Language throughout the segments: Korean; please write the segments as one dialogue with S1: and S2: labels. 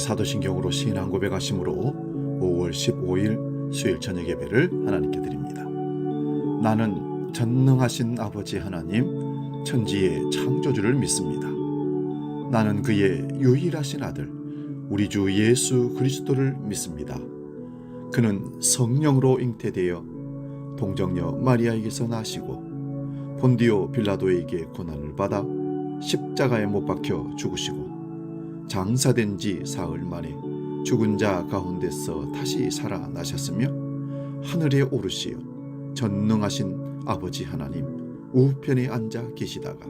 S1: 사도신경으로 신앙 고백하심으로 5월 15일 수요일 저녁 예배를 하나님께 드립니다. 나는 전능하신 아버지 하나님, 천지의 창조주를 믿습니다. 나는 그의 유일하신 아들, 우리 주 예수 그리스도를 믿습니다. 그는 성령으로 잉태되어 동정녀 마리아에게서 나시고 본디오 빌라도에게 고난을 받아 십자가에 못 박혀 죽으시고 장사된 지 사흘 만에 죽은 자 가운데서 다시 살아나셨으며 하늘에 오르시어 전능하신 아버지 하나님 우편에 앉아 계시다가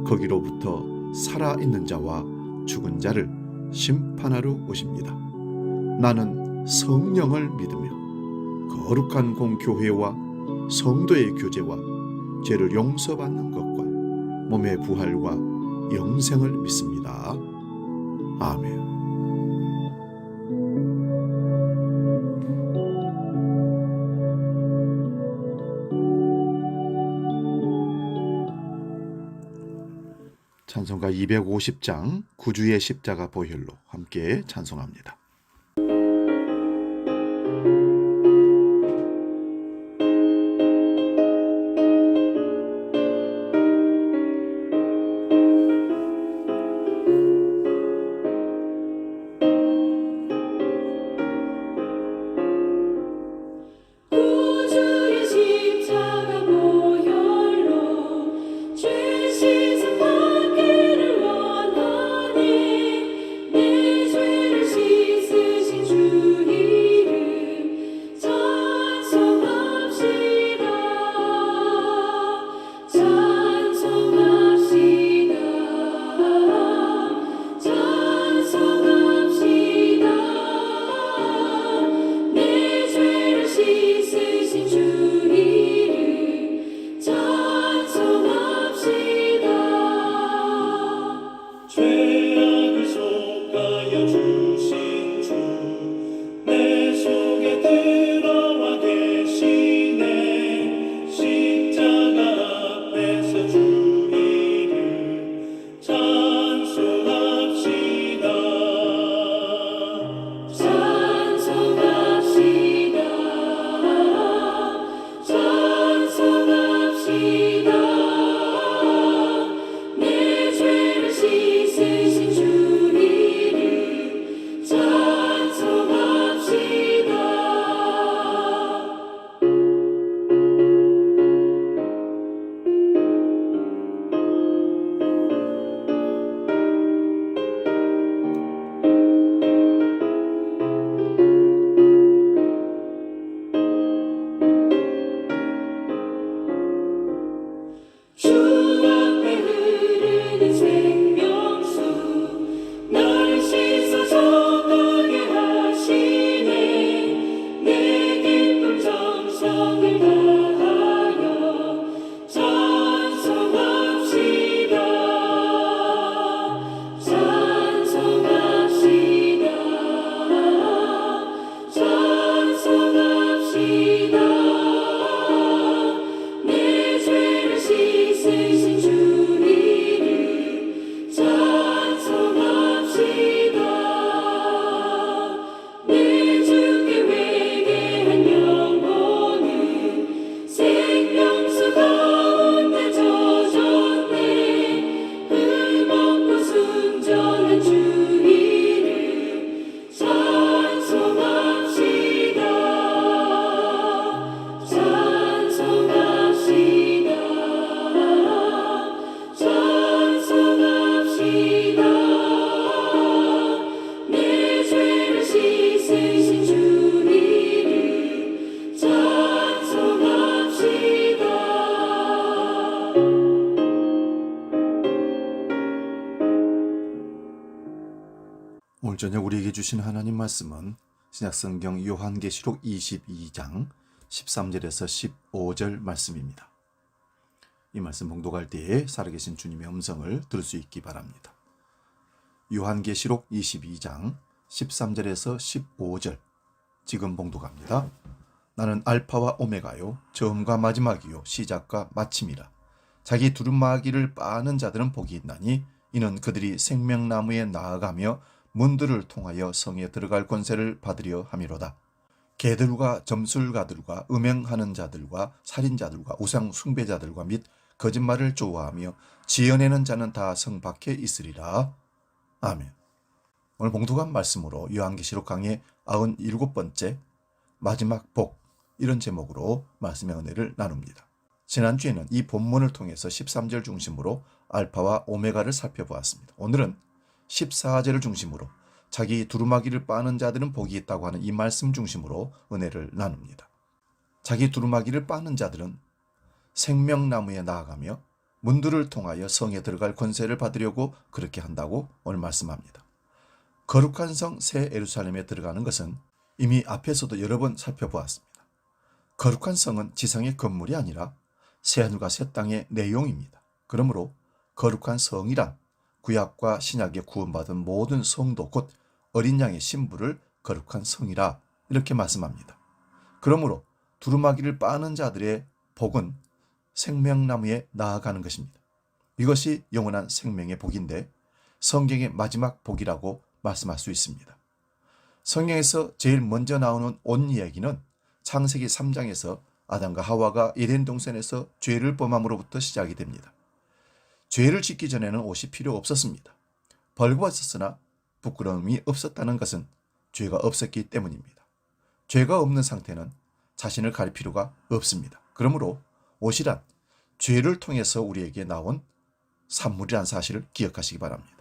S1: 거기로부터 살아있는 자와 죽은 자를 심판하러 오십니다. 나는 성령을 믿으며 거룩한 공교회와 성도의 교제와 죄를 용서받는 것과 몸의 부활과 영생을 믿습니다. 아멘. 찬송가 250장 구주의 십자가 보혈로 함께 찬송합니다. 오늘 저녁 우리에게 주신 하나님 말씀은 신약성경 요한계시록 22장 13절에서 15절 말씀입니다. 이 말씀 봉독할 때에 살아계신 주님의 음성을 들을 수 있기 바랍니다. 요한계시록 22장 13절에서 15절 지금 봉독합니다. 나는 알파와 오메가요 처음과 마지막이요 시작과 마침이라. 자기 두루마기를 빠는 자들은 복이 있나니 이는 그들이 생명나무에 나아가며 문들을 통하여 성에 들어갈 권세를 받으려 함이로다. 개들과 점술가들과 음행하는 자들과 살인자들과 우상 숭배자들과 및 거짓말을 좋아하며 지어내는 자는 다 성 밖에 있으리라. 아멘. 오늘 봉독한 말씀으로 요한계시록 강의 97번째 마지막 복, 이런 제목으로 말씀의 은혜를 나눕니다. 지난주에는 이 본문을 통해서 13절 중심으로 알파와 오메가를 살펴보았습니다. 오늘은 14절을 중심으로 자기 두루마기를 빠는 자들은 복이 있다고 하는 이 말씀 중심으로 은혜를 나눕니다. 자기 두루마기를 빠는 자들은 생명나무에 나아가며 문들을 통하여 성에 들어갈 권세를 받으려고 그렇게 한다고 오늘 말씀합니다. 거룩한 성 새 예루살렘에 들어가는 것은 이미 앞에서도 여러 번 살펴보았습니다. 거룩한 성은 지상의 건물이 아니라 새하늘과 새 땅의 내용입니다. 그러므로 거룩한 성이란 구약과 신약에 구원받은 모든 성도 곧 어린 양의 신부를 거룩한 성이라 이렇게 말씀합니다. 그러므로 두루마기를 빠는 자들의 복은 생명나무에 나아가는 것입니다. 이것이 영원한 생명의 복인데 성경의 마지막 복이라고 말씀할 수 있습니다. 성경에서 제일 먼저 나오는 온 이야기는 창세기 3장에서 아담과 하와가 에덴 동산에서 죄를 범함으로부터 시작이 됩니다. 죄를 짓기 전에는 옷이 필요 없었습니다. 벌거웠으나 부끄러움이 없었다는 것은 죄가 없었기 때문입니다. 죄가 없는 상태는 자신을 가릴 필요가 없습니다. 그러므로 옷이란 죄를 통해서 우리에게 나온 산물이란 사실을 기억하시기 바랍니다.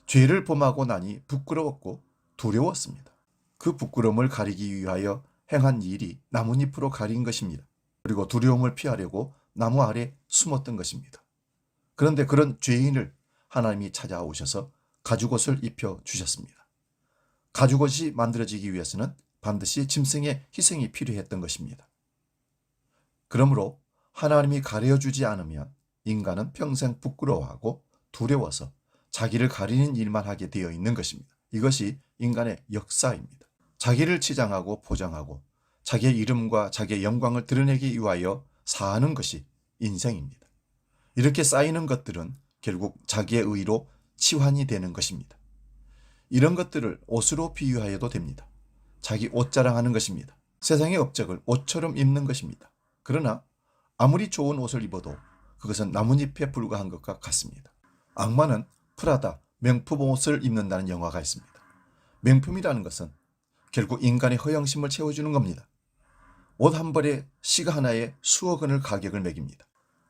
S1: 죄를 범하고 나니 부끄러웠고 두려웠습니다. 그 부끄러움을 가리기 위하여 행한 일이 나뭇잎으로 가린 것입니다. 그리고 두려움을 피하려고 나무 아래 숨었던 것입니다. 그런데 그런 죄인을 하나님이 찾아오셔서 가죽옷을 입혀주셨습니다. 가죽옷이 만들어지기 위해서는 반드시 짐승의 희생이 필요했던 것입니다. 그러므로 하나님이 가려주지 않으면 인간은 평생 부끄러워하고 두려워서 자기를 가리는 일만 하게 되어 있는 것입니다. 이것이 인간의 역사입니다. 자기를 치장하고 포장하고 자기의 이름과 자기의 영광을 드러내기 위하여 사는 것이 인생입니다. 이렇게 쌓이는 것들은 결국 자기의 의로 치환이 되는 것입니다. 이런 것들을 옷으로 비유하여도 됩니다. 자기 옷 자랑하는 것입니다. 세상의 업적을 옷처럼 입는 것입니다. 그러나 아무리 좋은 옷을 입어도 그것은 나뭇잎에 불과한 것과 같습니다. 악마는 프라다, 명품 옷을 입는다는 영화가 있습니다. 명품이라는 것은 결국 인간의 허영심을 채워주는 겁니다. 옷 한 벌에 시가 하나에 수억 원을 가격을 매깁니다.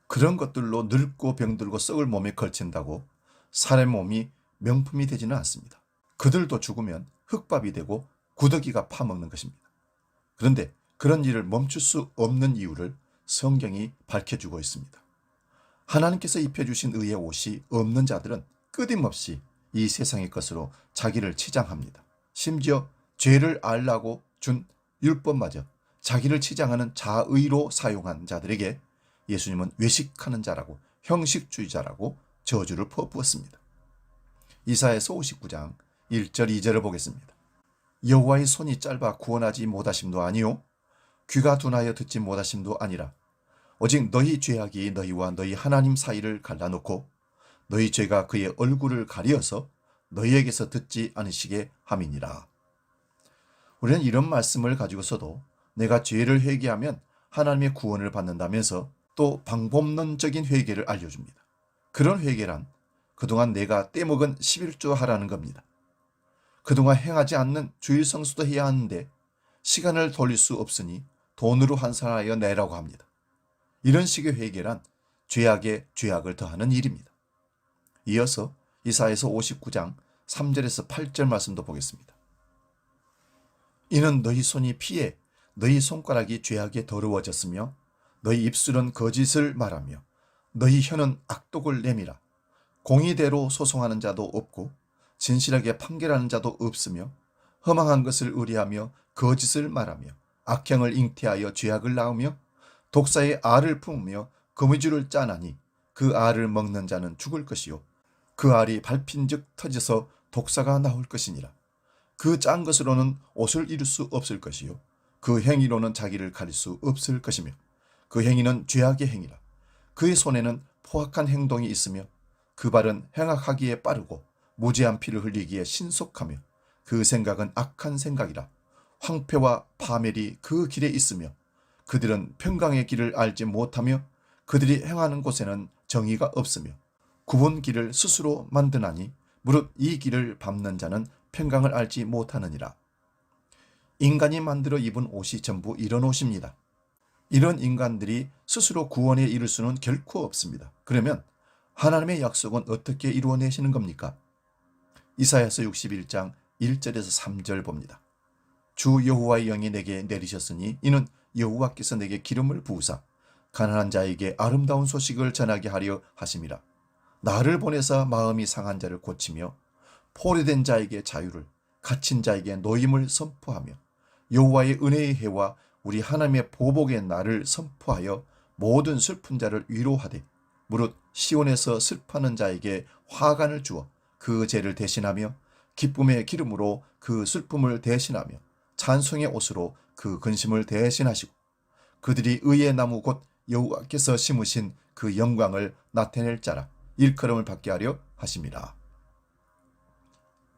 S1: 그런 것들로 늙고 병들고 썩을 몸에 걸친다고 사람의 몸이 명품이 되지는 않습니다. 그들도 죽으면 흙밥이 되고 구더기가 파먹는 것입니다. 그런데 그런 일을 멈출 수 없는 이유를 성경이 밝혀주고 있습니다. 하나님께서 입혀주신 의의 옷이 없는 자들은 끊임없이 이 세상의 것으로 자기를 치장합니다. 심지어 죄를 알라고 준 율법마저 자기를 치장하는 자의로 사용한 자들에게 예수님은 외식하는 자라고 형식주의자라고 저주를 퍼부었습니다. 이사야서 59장 1절 2절을 보겠습니다. 여호와의 손이 짧아 구원하지 못하심도 아니요 귀가 둔하여 듣지 못하심도 아니라 오직 너희 죄악이 너희와 너희 하나님 사이를 갈라놓고 너희 죄가 그의 얼굴을 가리어서 너희에게서 듣지 않으시게 함이니라. 우리는 이런 말씀을 가지고서도 내가 죄를 회개하면 하나님의 구원을 받는다면서 또 방법론적인 회개를 알려줍니다. 그런 회개란 그동안 내가 떼먹은 11조 하라는 겁니다. 그동안 행하지 않는 주일 성수도 해야 하는데 시간을 돌릴 수 없으니 돈으로 환산하여 내라고 합니다. 이런 식의 회개란 죄악에 죄악을 더하는 일입니다. 이어서 이사야서 59장 3절에서 8절 말씀도 보겠습니다. 이는 너희 손이 피해 너희 손가락이 죄악에 더러워졌으며 너희 입술은 거짓을 말하며 너희 혀는 악독을 내밀어 공의대로 소송하는 자도 없고 진실하게 판결하는 자도 없으며 허망한 것을 의뢰하며 거짓을 말하며 악행을 잉태하여 죄악을 낳으며 독사의 알을 품으며 거미줄을 짜나니 그 알을 먹는 자는 죽을 것이요 그 알이 밟힌즉 터져서 독사가 나올 것이니라. 그 짠 것으로는 옷을 이룰 수 없을 것이요 그 행위로는 자기를 가릴 수 없을 것이며 그 행위는 죄악의 행위라. 그의 손에는 포악한 행동이 있으며 그 발은 행악하기에 빠르고 무죄한 피를 흘리기에 신속하며 그 생각은 악한 생각이라. 황폐와 파멸이 그 길에 있으며 그들은 평강의 길을 알지 못하며 그들이 행하는 곳에는 정의가 없으며 굽은 길을 스스로 만드나니 무릇 이 길을 밟는 자는 평강을 알지 못하느니라. 인간이 만들어 입은 옷이 전부 이런 옷입니다. 이런 인간들이 스스로 구원에 이를 수는 결코 없습니다. 그러면 하나님의 약속은 어떻게 이루어내시는 겁니까? 이사야서 61장 1절에서 3절 봅니다. 주 여호와의 영이 내게 내리셨으니 이는 여호와께서 내게 기름을 부으사 가난한 자에게 아름다운 소식을 전하게 하려 하심이라. 나를 보내사 마음이 상한 자를 고치며 포로된 자에게 자유를, 갇힌 자에게 노임을 선포하며 여호와의 은혜의 해와 우리 하나님의 보복의 날을 선포하여 모든 슬픈 자를 위로하되 무릇 시온에서 슬퍼하는 자에게 화관을 주어 그 죄를 대신하며 기쁨의 기름으로 그 슬픔을 대신하며 찬송의 옷으로 그 근심을 대신하시고 그들이 의의 나무 곧 여호와께서 심으신 그 영광을 나타낼 자라 일컬음을 받게 하려 하심이라.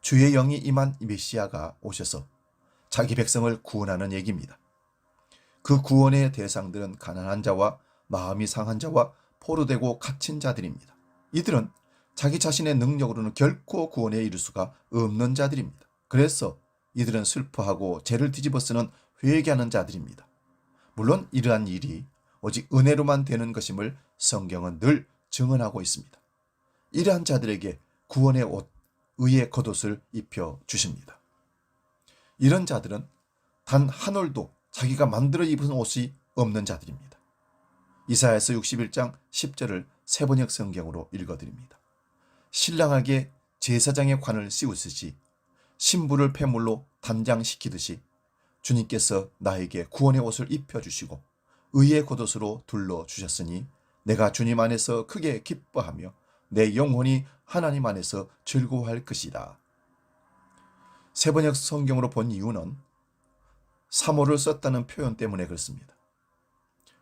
S1: 주의 영이 임한 메시아가 오셔서 자기 백성을 구원하는 얘기입니다. 그 구원의 대상들은 가난한 자와 마음이 상한 자와 포로되고 갇힌 자들입니다. 이들은 자기 자신의 능력으로는 결코 구원에 이를 수가 없는 자들입니다. 그래서 이들은 슬퍼하고 죄를 뒤집어쓰는 회개하는 자들입니다. 물론 이러한 일이 오직 은혜로만 되는 것임을 성경은 늘 증언하고 있습니다. 이러한 자들에게 구원의 옷, 의의 겉옷을 입혀 주십니다. 이런 자들은 단 한 올도 자기가 만들어 입은 옷이 없는 자들입니다. 이사야서 61장 10절을 세번역 성경으로 읽어드립니다. 신랑에게 제사장의 관을 씌우듯이 신부를 폐물로 단장시키듯이 주님께서 나에게 구원의 옷을 입혀주시고 의의 겉옷으로 둘러주셨으니 내가 주님 안에서 크게 기뻐하며 내 영혼이 하나님 안에서 즐거워할 것이다. 세번역 성경으로 본 이유는 사모를 썼다는 표현 때문에 그렇습니다.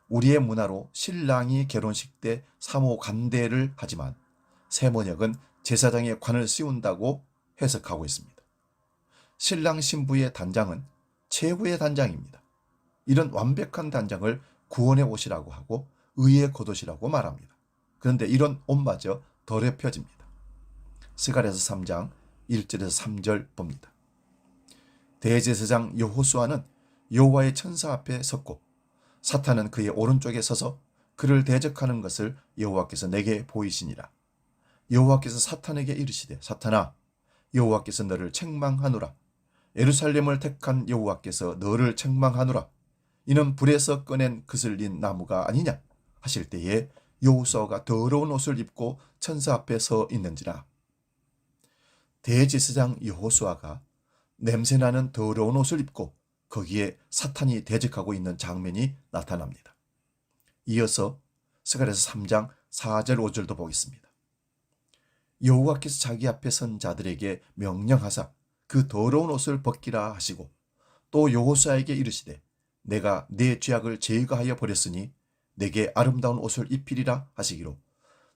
S1: 우리의 문화로 신랑이 결혼식 때 사모 간대를 하지만 세번역은 제사장의 관을 씌운다고 해석하고 있습니다. 신랑 신부의 단장은 최후의 단장입니다. 이런 완벽한 단장을 구원의 옷이라고 하고 의의 겉옷이라고 말합니다. 그런데 이런 옷마저 더럽혀집니다. 스가랴서 3장 1절에서 3절 봅니다. 대제사장 여호수아는 여호와의 천사 앞에 섰고 사탄은 그의 오른쪽에 서서 그를 대적하는 것을 여호와께서 내게 보이시니라. 여호와께서 사탄에게 이르시되 사탄아 여호와께서 너를 책망하노라. 예루살렘을 택한 여호와께서 너를 책망하노라. 이는 불에서 꺼낸 그슬린 나무가 아니냐 하실 때에 여호수아가 더러운 옷을 입고 천사 앞에 서 있는지라. 대제사장 여호수아가 냄새나는 더러운 옷을 입고 거기에 사탄이 대적하고 있는 장면이 나타납니다. 이어서 스가랴서 3장 4절 5절도 보겠습니다. 여호와께서 자기 앞에 선 자들에게 명령하사 그 더러운 옷을 벗기라 하시고 또 여호수아에게 이르시되 내가 네 죄악을 제거하여 버렸으니 내게 아름다운 옷을 입히리라 하시기로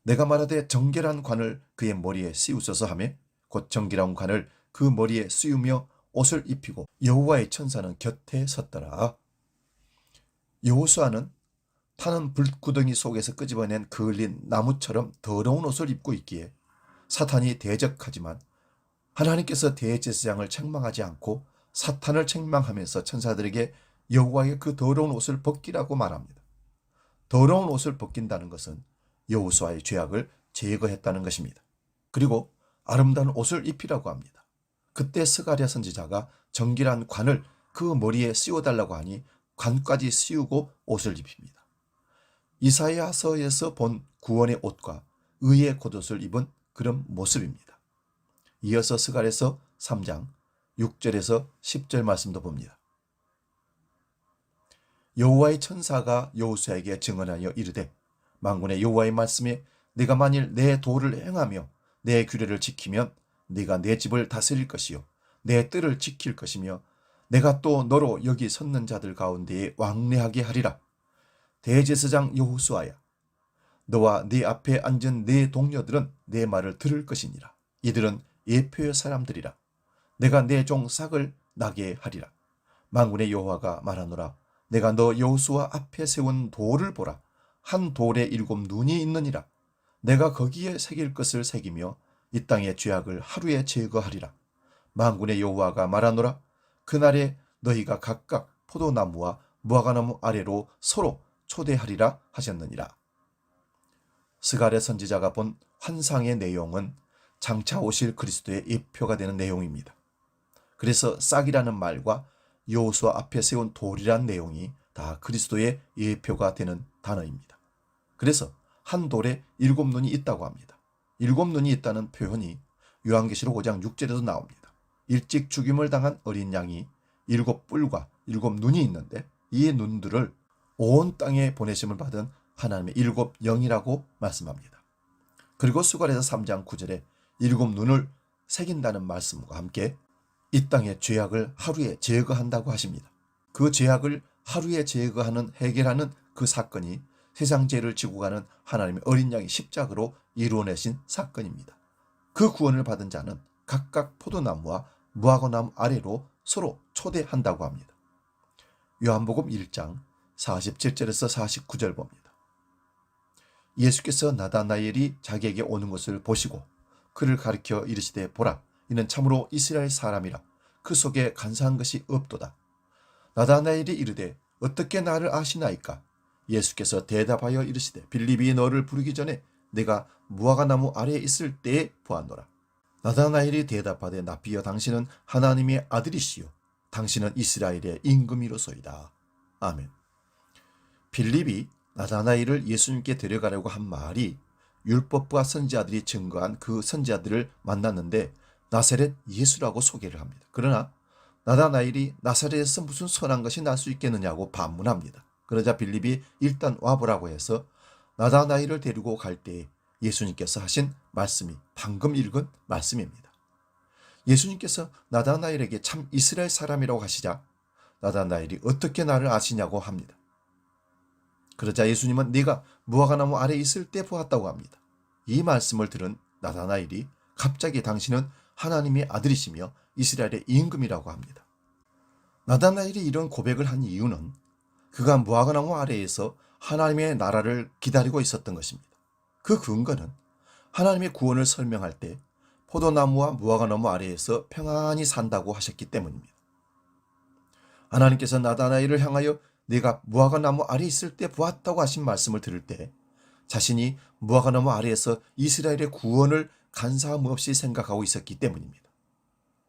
S1: 내가 말하되 정결한 관을 그의 머리에 씌우소서 하매 곧 정결한 관을 그 머리에 씌우며 옷을 입히고 여호와의 천사는 곁에 섰더라. 여호수아는 타는 불구덩이 속에서 끄집어낸 그을린 나무처럼 더러운 옷을 입고 있기에 사탄이 대적하지만 하나님께서 대제사장을 책망하지 않고 사탄을 책망하면서 천사들에게 여호와의 그 더러운 옷을 벗기라고 말합니다. 더러운 옷을 벗긴다는 것은 여호수아의 죄악을 제거했다는 것입니다. 그리고 아름다운 옷을 입히라고 합니다. 그때 스가랴 선지자가 정결한 관을 그 머리에 씌워달라고 하니 관까지 씌우고 옷을 입힙니다. 이사야서에서 본 구원의 옷과 의의 겉옷을 입은 그런 모습입니다. 이어서 스가랴서 3장 6절에서 10절 말씀도 봅니다. 여호와의 천사가 여호수아에게 증언하여 이르되 만군의 여호와의 말씀에 네가 만일 내 도를 행하며 내 규례를 지키면 네가 내 집을 다스릴 것이요 내 뜰을 지킬 것이며 내가 또 너로 여기 섰는 자들 가운데에 왕래하게 하리라. 대제사장 여호수아야 너와 네 앞에 앉은 네 동료들은 내 말을 들을 것이니라. 이들은 예표의 사람들이라. 내가 내 종 싹을 나게 하리라. 만군의 여호와가 말하노라. 내가 너 여호수아 앞에 세운 돌을 보라. 한 돌에 7 눈이 있느니라. 내가 거기에 새길 것을 새기며 이 땅의 죄악을 하루에 제거하리라. 만군의 여호와가 말하노라. 그날에 너희가 각각 포도나무와 무화과나무 아래로 서로 초대하리라 하셨느니라. 스가랴 선지자가 본 환상의 내용은 장차 오실 그리스도의 예표가 되는 내용입니다. 그래서 싹이라는 말과 여호수아 앞에 세운 돌이란 내용이 다 그리스도의 예표가 되는 단어입니다. 그래서 한 돌에 7 눈이 있다고 합니다. 7 눈이 있다는 표현이 요한계시록 5장 6절에도 나옵니다. 일찍 죽임을 당한 어린 양이 7 뿔과 7 눈이 있는데 이 눈들을 온 땅에 보내심을 받은 하나님의 7 영이라고 말씀합니다. 그리고 수가랴서 3장 9절에 7 눈을 새긴다는 말씀과 함께 이 땅의 죄악을 하루에 제거한다고 하십니다. 그 죄악을 하루에 제거하는 해결하는 그 사건이 세상 죄를 지고 가는 하나님의 어린 양이 십자가로 이루어내신 사건입니다. 그 구원을 받은 자는 각각 포도나무와 무화과나무 아래로 서로 초대한다고 합니다. 요한복음 1장 47절에서 49절 봅니다. 예수께서 나다나엘이 자기에게 오는 것을 보시고 그를 가리켜 이르시되 보라, 이는 참으로 이스라엘 사람이라. 그 속에 간사한 것이 없도다. 나다나엘이 이르되 어떻게 나를 아시나이까? 예수께서 대답하여 이르시되 빌립이 너를 부르기 전에 내가 무화과나무 아래에 있을 때에 보았노라. 나다나엘이 대답하되 납비여, 당신은 하나님의 아들이시요 당신은 이스라엘의 임금이로소이다. 아멘. 빌립이 나다나엘을 예수님께 데려가려고 한 말이 율법과 선지자들이 증거한 그 선지자들을 만났는데 나사렛 예수라고 소개를 합니다. 그러나 나다나엘이 나사렛에서 무슨 선한 것이 날 수 있겠느냐고 반문합니다. 그러자 빌립이 일단 와보라고 해서 나다나엘을 데리고 갈 때에 예수님께서 하신 말씀이 방금 읽은 말씀입니다. 예수님께서 나다나엘에게 참 이스라엘 사람이라고 하시자 나다나엘이 어떻게 나를 아시냐고 합니다. 그러자 예수님은 네가 무화과나무 아래에 있을 때 보았다고 합니다. 이 말씀을 들은 나다나엘이 갑자기 당신은 하나님의 아들이시며 이스라엘의 임금이라고 합니다. 나다나엘이 이런 고백을 한 이유는 그가 무화과나무 아래에서 하나님의 나라를 기다리고 있었던 것입니다. 그 근거는 하나님의 구원을 설명할 때 포도나무와 무화과나무 아래에서 평안히 산다고 하셨기 때문입니다. 하나님께서 나다나엘을 향하여 네가 무화과나무 아래에 있을 때 보았다고 하신 말씀을 들을 때 자신이 무화과나무 아래에서 이스라엘의 구원을 간사함 없이 생각하고 있었기 때문입니다.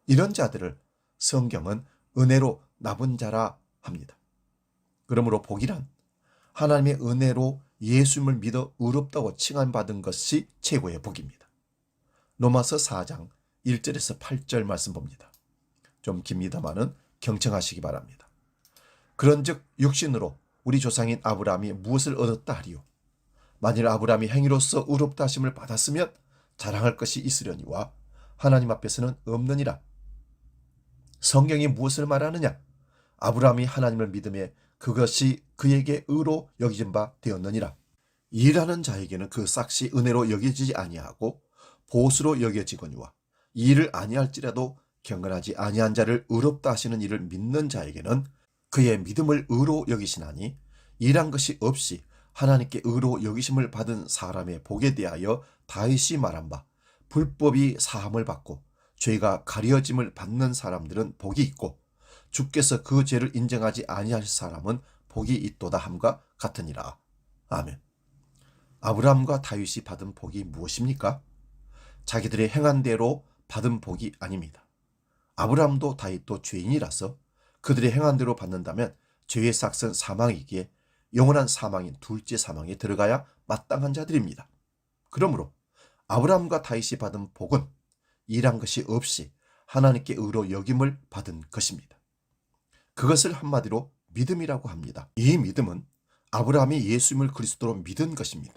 S1: 이런 자들을 성경은 은혜로 납은 자라 합니다. 그러므로 복이란 하나님의 은혜로 예수님을 믿어 의롭다고 칭함받은 것이 최고의 복입니다. 로마서 4장 1절에서 8절 말씀 봅니다. 좀 깁니다마는 경청하시기 바랍니다. 그런즉 육신으로 우리 조상인 아브라함이 무엇을 얻었다 하리요? 만일 아브라함이 행위로서 의롭다 하심을 받았으면 자랑할 것이 있으려니와 하나님 앞에서는 없느니라. 성경이 무엇을 말하느냐? 아브라함이 하나님을 믿음에 그것이 그에게 의로 여겨진 바 되었느니라. 일하는 자에게는 그 싹이 은혜로 여겨지지 아니하고 보수로 여겨지거니와 일을 아니할지라도 경건하지 아니한 자를 의롭다 하시는 일을 믿는 자에게는 그의 믿음을 의로 여기시나니 일한 것이 없이 하나님께 의로 여기심을 받은 사람의 복에 대하여 다윗이 말한 바 불법이 사함을 받고 죄가 가려짐을 받는 사람들은 복이 있고 주께서 그 죄를 인정하지 아니할 사람은 복이 있도다 함과 같으니라. 아멘. 아브라함과 다윗이 받은 복이 무엇입니까? 자기들의 행한 대로 받은 복이 아닙니다. 아브라함도 다윗도 죄인이라서 그들의 행한 대로 받는다면 죄의 삭은 사망이기에 영원한 사망인 둘째 사망에 들어가야 마땅한 자들입니다. 그러므로 아브라함과 다윗이 받은 복은 일한 것이 없이 하나님께 의로 여김을 받은 것입니다. 그것을 한마디로 믿음이라고 합니다. 이 믿음은 아브라함이 예수님을 그리스도로 믿은 것입니다.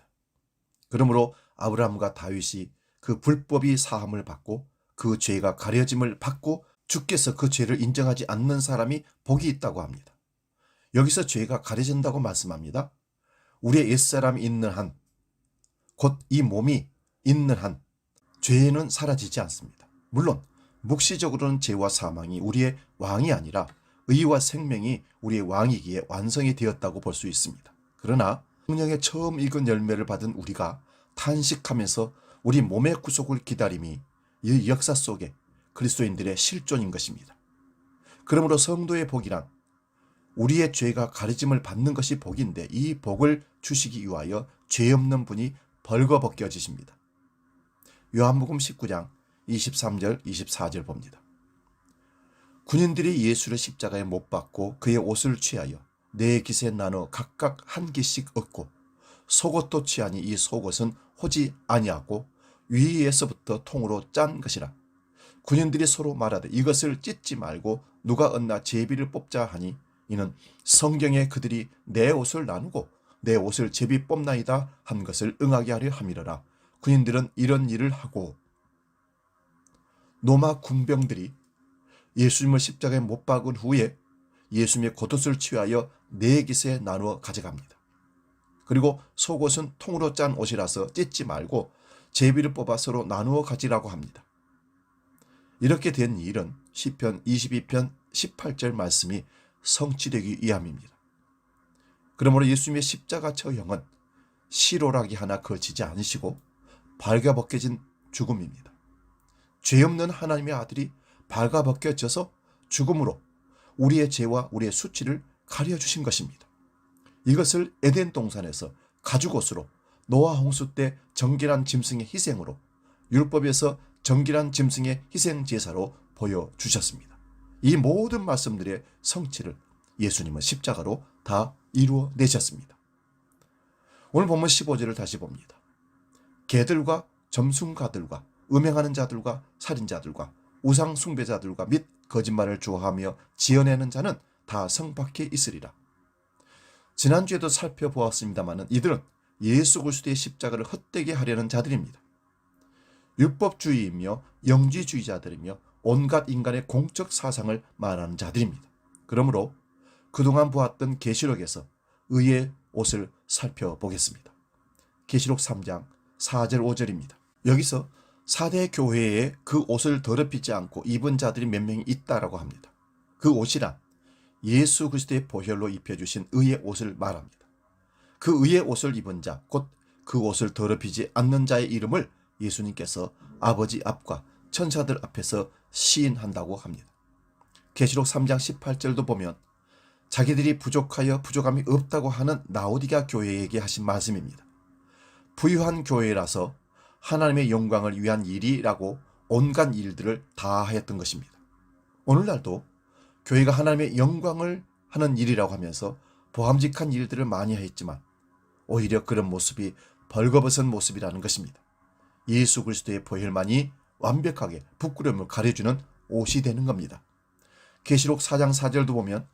S1: 그러므로 아브라함과 다윗이 그 불법이 사함을 받고 그 죄가 가려짐을 받고 주께서 그 죄를 인정하지 않는 사람이 복이 있다고 합니다. 여기서 죄가 가려진다고 말씀합니다. 우리의 옛사람이 있는 한, 곧 이 몸이 있는 한 죄는 사라지지 않습니다. 물론 묵시적으로는 죄와 사망이 우리의 왕이 아니라 의와 생명이 우리의 왕이기에 완성이 되었다고 볼 수 있습니다. 그러나 성령의 처음 익은 열매를 받은 우리가 탄식하면서 우리 몸의 구속을 기다림이 이 역사 속에 그리스도인들의 실존인 것입니다. 그러므로 성도의 복이란 우리의 죄가 가려짐을 받는 것이 복인데 이 복을 주시기 위하여 죄 없는 분이 벌거벗겨지십니다. 요한복음 19장 23절 24절 봅니다. 군인들이 예수를 십자가에 못 박고 그의 옷을 취하여 네 깃에 나눠 각각 한 깃씩 얻고 속옷도 취하니 이 속옷은 호지 아니하고 위에서부터 통으로 짠 것이라. 군인들이 서로 말하되 이것을 찢지 말고 누가 얻나 제비를 뽑자 하니 이는 성경에 그들이 내 옷을 나누고 내 옷을 제비 뽑나이다 한 것을 응하게 하려 함이러라. 군인들은 이런 일을 하고 로마 군병들이 예수님을 십자가에 못 박은 후에 예수님의 겉옷을 취하여 네 깃에 나누어 가져갑니다. 그리고 속옷은 통으로 짠 옷이라서 찢지 말고 제비를 뽑아 서로 나누어 가지라고 합니다. 이렇게 된 일은 시편 22편 18절 말씀이 성취되기 위함입니다. 그러므로 예수님의 십자가 처형은 시로라기 하나 거치지 않으시고 발가벗겨진 죽음입니다. 죄 없는 하나님의 아들이 발가벗겨져서 죽음으로 우리의 죄와 우리의 수치를 가려주신 것입니다. 이것을 에덴 동산에서 가죽옷으로 노아 홍수 때 정결한 짐승의 희생으로 율법에서 정결한 짐승의 희생 제사로 보여주셨습니다. 이 모든 말씀들의 성취를 예수님은 십자가로 다 이루어내셨습니다. 오늘 본문 15절을 다시 봅니다. 개들과 점순가들과 음행하는 자들과 살인자들과 우상 숭배자들과 및 거짓말을 좋아하며 지어내는 자는 다 성 밖에 있으리라. 지난주에도 살펴보았습니다마는 이들은 예수 그리스도의 십자가를 헛되게 하려는 자들입니다. 율법주의이며 영지주의자들이며 온갖 인간의 공적 사상을 말하는 자들입니다. 그러므로 그동안 보았던 계시록에서 의의 옷을 살펴보겠습니다. 계시록 3장 4절 5절입니다. 여기서 4대 교회에 그 옷을 더럽히지 않고 입은 자들이 몇 명이 있다라고 합니다. 그 옷이란 예수 그리스도의 보혈로 입혀주신 의의 옷을 말합니다. 그 의의 옷을 입은 자, 곧 그 옷을 더럽히지 않는 자의 이름을 예수님께서 아버지 앞과 천사들 앞에서 시인한다고 합니다. 계시록 3장 18절도 보면 자기들이 부족하여 부족함이 없다고 하는 라오디가 교회에게 하신 말씀입니다. 부유한 교회라서 하나님의 영광을 위한 일이라고 온갖 일들을 다 하였던 것입니다. 오늘날도 교회가 하나님의 영광을 하는 일이라고 하면서 보함직한 일들을 많이 했지만 오히려 그런 모습이 벌거벗은 모습이라는 것입니다. 예수 그리스도의 보혈만이 완벽하게 부끄러움을 가려주는 옷이 되는 겁니다. 계시록 4장 4절도 보면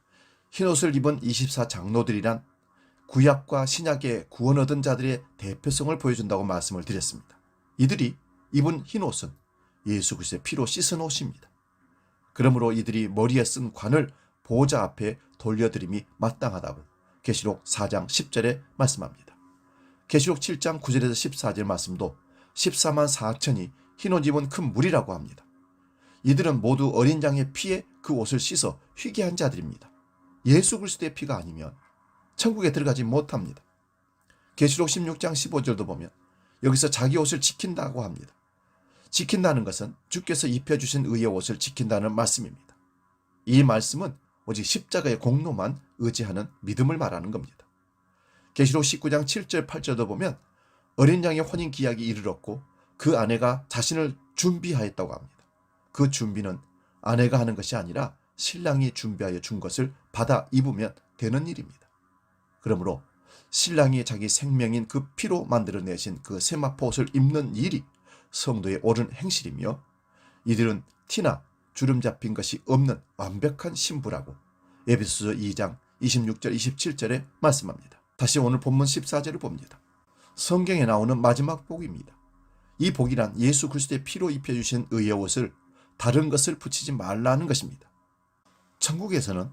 S1: 흰옷을 입은 24장로들이란 구약과 신약의 구원 얻은 자들의 대표성을 보여준다고 말씀을 드렸습니다. 이들이 입은 흰옷은 예수 그리스도의 피로 씻은 옷입니다. 그러므로 이들이 머리에 쓴 관을 보호자 앞에 돌려드림이 마땅하다고 계시록 4장 10절에 말씀합니다. 계시록 7장 9절에서 14절 말씀도 14만 4천이 흰옷 입은 큰 무리라고 합니다. 이들은 모두 어린 양의 피에 그 옷을 씻어 희게 한 자들입니다. 예수 그리스도의 피가 아니면 천국에 들어가지 못합니다. 계시록 16장 15절도 보면 여기서 자기 옷을 지킨다고 합니다. 지킨다는 것은 주께서 입혀주신 의의 옷을 지킨다는 말씀입니다. 이 말씀은 오직 십자가의 공로만 의지하는 믿음을 말하는 겁니다. 계시록 19장 7절 8절도 보면 어린 양의 혼인 기약이 이르렀고 그 아내가 자신을 준비하였다고 합니다. 그 준비는 아내가 하는 것이 아니라 신랑이 준비하여 준 것을 받아 입으면 되는 일입니다. 그러므로 신랑이 자기 생명인 그 피로 만들어내신 그 세마포 옷을 입는 일이 성도의 옳은 행실이며 이들은 티나 주름 잡힌 것이 없는 완벽한 신부라고 에베소서 2장 26절 27절에 말씀합니다. 다시 오늘 본문 14절을 봅니다. 성경에 나오는 마지막 복입니다. 이 복이란 예수 그리스도의 피로 입혀주신 의의 옷을 다른 것을 붙이지 말라는 것입니다. 천국에서는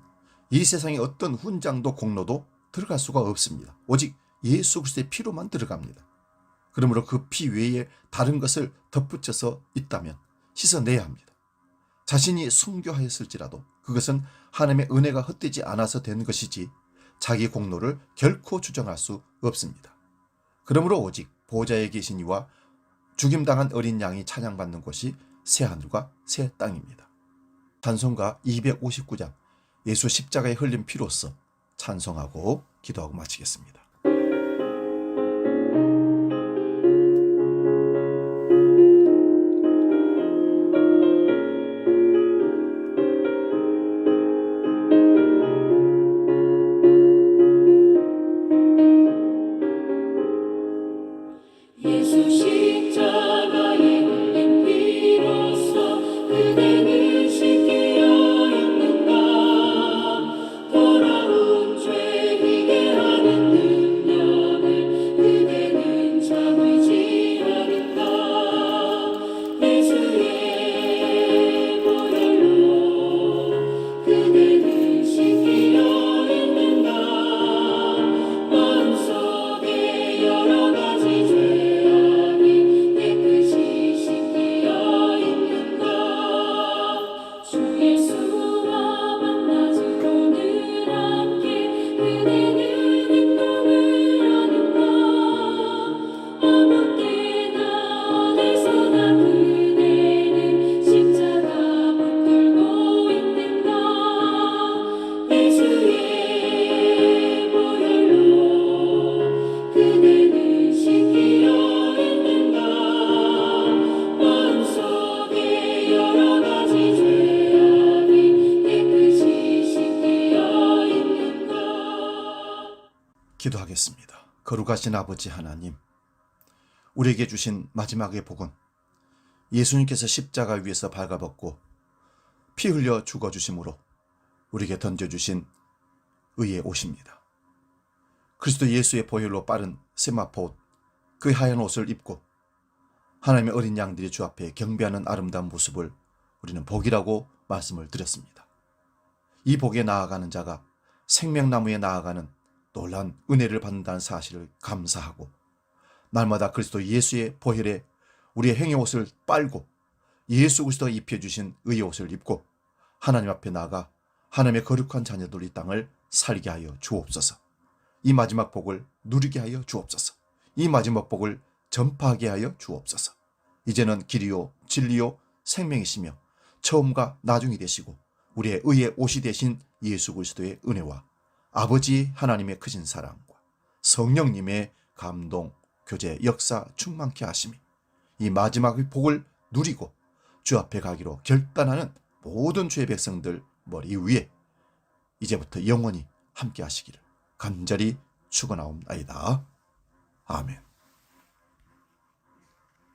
S1: 이 세상의 어떤 훈장도 공로도 들어갈 수가 없습니다. 오직 예수 그리스도의 피로만 들어갑니다. 그러므로 그 피 외에 다른 것을 덧붙여서 있다면 씻어내야 합니다. 자신이 순교하였을지라도 그것은 하나님의 은혜가 헛되지 않아서 된 것이지 자기 공로를 결코 주장할 수 없습니다. 그러므로 오직 보좌에 계신 이와 죽임당한 어린 양이 찬양받는 곳이 새하늘과 새 땅입니다. 찬송가 259장 예수 십자가에 흘린 피로써 찬송하고 기도하고 마치겠습니다.
S2: 예수 십자가에 흘린 피로써 그대는 씻기어 있는가. 더러운 죄 이게 하는 능력을 그대는 참을지 않을까. 예수의 보혈로 그대는 씻기어 있는가. 마음속에 여러 가지 죄 주 예수와 만나주로 늘 함께 그대는 행동을 하는가. 아무 때나 어디서나 그대는 십자가 붙들고 있는가. 예수의 보혈로 그대는 씻기어 있는가. 마음속에 여러 가지 죄
S1: 기도하겠습니다. 거룩하신 아버지 하나님, 우리에게 주신 마지막의 복은 예수님께서 십자가 위에서 발가벗고 피 흘려 죽어주심으로 우리에게 던져주신 의의 옷입니다. 그리스도 예수의 보혈로 빠른 세마포 옷, 그 하얀 옷을 입고 하나님의 어린 양들이 주 앞에 경배하는 아름다운 모습을 우리는 복이라고 말씀을 드렸습니다. 이 복에 나아가는 자가 생명나무에 나아가는 놀라운 은혜를 받는다는 사실을 감사하고 날마다 그리스도 예수의 보혈에 우리의 행의 옷을 빨고 예수 그리스도가 입혀주신 의의 옷을 입고 하나님 앞에 나아가 하나님의 거룩한 자녀들 이 땅을 살게 하여 주옵소서. 이 마지막 복을 누리게 하여 주옵소서. 이 마지막 복을 전파하게 하여 주옵소서. 이제는 길이요 진리요 생명이시며 처음과 나중이 되시고 우리의 의의 옷이 되신 예수 그리스도의 은혜와 아버지 하나님의 크신 사랑과 성령님의 감동, 교제, 역사 충만케 하심이 이 마지막의 복을 누리고 주 앞에 가기로 결단하는 모든 주의 백성들 머리 위에 이제부터 영원히 함께 하시기를 간절히 축원하옵나이다. 아멘.